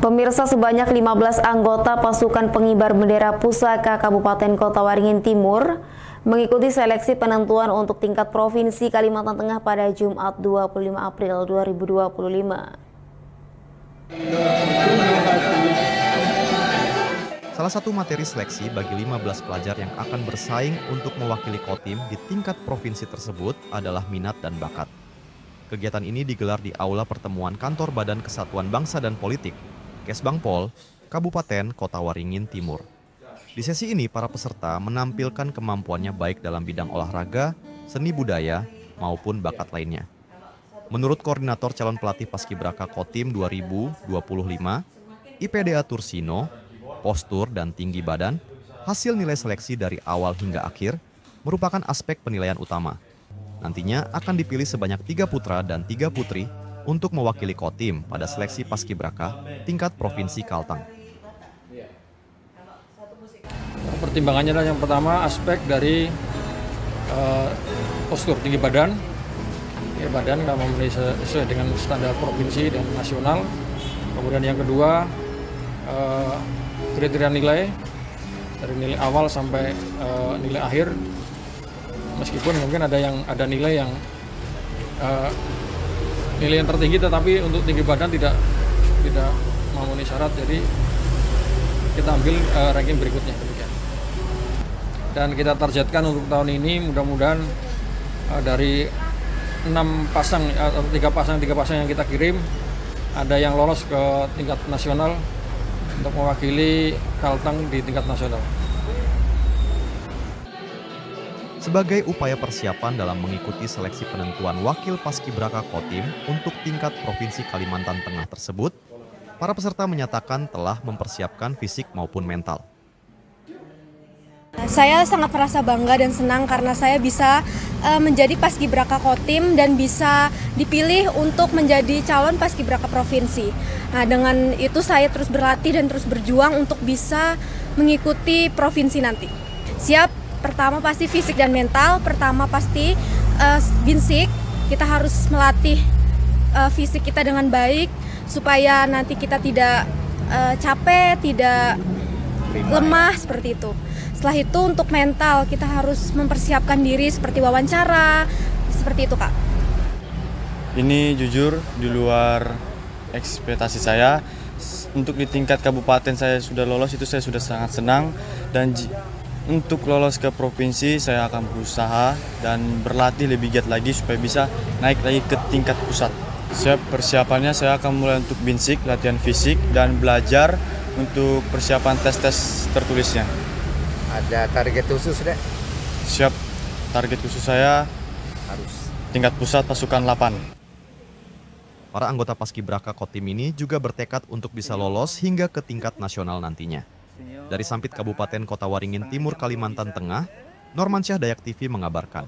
Pemirsa, sebanyak 15 anggota pasukan pengibar bendera pusaka Kabupaten Kota Waringin Timur mengikuti seleksi penentuan untuk tingkat Provinsi Kalimantan Tengah pada Jumat 25 April 2025. Salah satu materi seleksi bagi 15 pelajar yang akan bersaing untuk mewakili Kotim di tingkat provinsi tersebut adalah minat dan bakat. Kegiatan ini digelar di Aula Pertemuan Kantor Badan Kesatuan Bangsa dan Politik, Kesbangpol, Kabupaten Kota Waringin Timur. Di sesi ini, para peserta menampilkan kemampuannya baik dalam bidang olahraga, seni budaya, maupun bakat lainnya. Menurut Koordinator Calon Pelatih Paskibraka Kotim 2025, IPDA Tursino, postur dan tinggi badan, hasil nilai seleksi dari awal hingga akhir merupakan aspek penilaian utama. Nantinya akan dipilih sebanyak 3 putra dan 3 putri untuk mewakili Kotim pada seleksi Paskibraka tingkat Provinsi Kalteng. Pertimbangannya adalah yang pertama aspek dari postur tinggi badan. Badan kalau memenuhi sesuai dengan standar provinsi dan nasional. Kemudian yang kedua kriteria nilai dari nilai awal sampai nilai akhir. Meskipun mungkin ada nilai yang tertinggi, tetapi untuk tinggi badan tidak memenuhi syarat, jadi kita ambil ranking berikutnya demikian. Dan kita targetkan untuk tahun ini mudah-mudahan dari 6 pasang atau 3 pasang yang kita kirim ada yang lolos ke tingkat nasional untuk mewakili Kalteng di tingkat nasional. Sebagai upaya persiapan dalam mengikuti seleksi penentuan wakil Paskibraka Kotim untuk tingkat Provinsi Kalimantan Tengah tersebut, para peserta menyatakan telah mempersiapkan fisik maupun mental. Saya sangat merasa bangga dan senang karena saya bisa menjadi Paskibraka Kotim dan bisa dipilih untuk menjadi calon Paskibraka Provinsi. Nah, dengan itu saya terus berlatih dan terus berjuang untuk bisa mengikuti provinsi nanti. Siap. Pertama pasti fisik dan mental. Pertama pasti binsik. Kita harus melatih fisik kita dengan baik supaya nanti kita tidak capek, tidak lemah seperti itu. Setelah itu untuk mental kita harus mempersiapkan diri seperti wawancara, seperti itu, Kak. Ini jujur di luar ekspektasi saya. Untuk di tingkat kabupaten saya sudah lolos, itu saya sudah sangat senang, dan untuk lolos ke provinsi, saya akan berusaha dan berlatih lebih giat lagi supaya bisa naik lagi ke tingkat pusat. Siap persiapannya, saya akan mulai untuk binsik, latihan fisik, dan belajar untuk persiapan tes-tes tertulisnya. Ada target khusus, Dek? Siap, target khusus saya harus tingkat pusat pasukan 8. Para anggota Paskibraka Kotim ini juga bertekad untuk bisa lolos hingga ke tingkat nasional nantinya. Dari Sampit Kabupaten Kota Waringin Timur, Kalimantan Tengah, Normansyah Dayak TV mengabarkan.